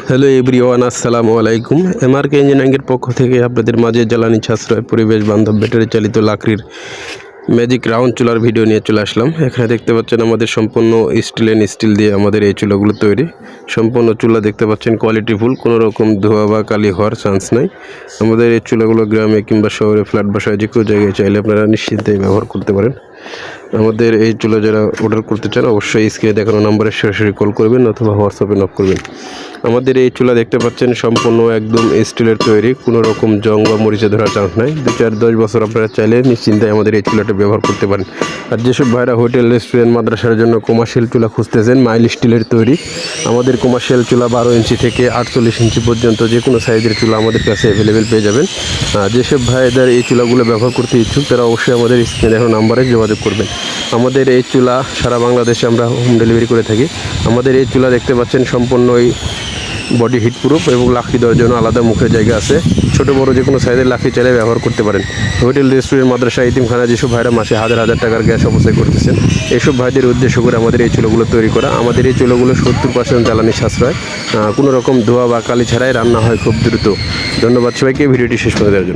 Hello everyone, আসসালামু আলাইকুম। এমআরকে ইঞ্জিনিয়ারিংয়ের পক্ষ থেকে আপনাদের মাঝে জ্বালানি সাশ্রয় পরিবেশ বান্ধব ব্যাটারি চালিত লাকড়ির ম্যাজিক রাউন্ড চুলার ভিডিও নিয়ে চলে আসলাম। এখানে দেখতে পাচ্ছেন আমাদের সম্পূর্ণ স্টিল দিয়ে আমাদের এই চুলাগুলো তৈরি। সম্পূর্ণ চুলা দেখতে পাচ্ছেন কোয়ালিটিফুল, কোনো রকম ধোয়া বা কালি হওয়ার চান্স নাই। আমাদের এই চুলাগুলো গ্রামে কিংবা শহরে ফ্ল্যাট বাসায় যে কোনো জায়গায় চাইলে আপনারা নিশ্চিন্তে ব্যবহার করতে পারেন। আমাদের এই চুলা যারা অর্ডার করতে চান অবশ্যই স্ক্রিনে দেখানো নাম্বারে সরাসরি কল করবেন অথবা হোয়াটসঅ্যাপে নক করবেন। আমাদের এই চুলা দেখতে পাচ্ছেন সম্পূর্ণ একদম স্টিলের তৈরি, কোনো রকম জং বা মরিচে ধরার চান্স নাই। 2-4-10 বছর আপনারা চাইলে নিশ্চিন্তায় আমাদের এই চুলাটা ব্যবহার করতে পারেন। আর যেসব ভাইরা হোটেল, রেস্টুরেন্ট, মাদ্রাসার জন্য কমার্শিয়াল চুলা খুঁজতেছেন মাইল স্টিলের তৈরি, আমাদের কমার্শিয়াল চুলা 12 ইঞ্চি থেকে 48 ইঞ্চি পর্যন্ত যে কোনো সাইজের চুলা আমাদের কাছে অ্যাভেলেবেল পেয়ে যাবেন। যেসব ভাইদের এই চুলাগুলো ব্যবহার করতে ইচ্ছুক তারা অবশ্যই আমাদের স্ক্রিনে দেখানো নাম্বারে যোগাযোগ করবেন। আমাদের এই চুলা সারা বাংলাদেশে আমরা হোম ডেলিভারি করে থাকি। আমাদের এই চুলা দেখতে পাচ্ছেন সম্পূর্ণই বডি হিট প্রুফ এবং লাকড়ি দেওয়ার জন্য আলাদা মুখের জায়গা আছে। ছোটো বড়ো যে কোনো সাইজের লাকড়ি চাইলে ব্যবহার করতে পারেন। হোটেল, রেস্টুরেন্ট, মাদ্রাসা, ইতিমখানা যেসব ভাইরা মাসে হাজার হাজার টাকার গ্যাস অপচয় করতেছেন, এইসব ভাইদের উদ্দেশ্য করে আমাদের এই চুলাগুলো তৈরি করা। আমাদের এই চুলাগুলো 70% জ্বালানি সাশ্রয়, কোনো রকম ধোয়া বা কালি ছাড়াই রান্না হয় খুব দ্রুত। ধন্যবাদ সবাইকে ভিডিওটি শেষ করে দেওয়ার জন্য।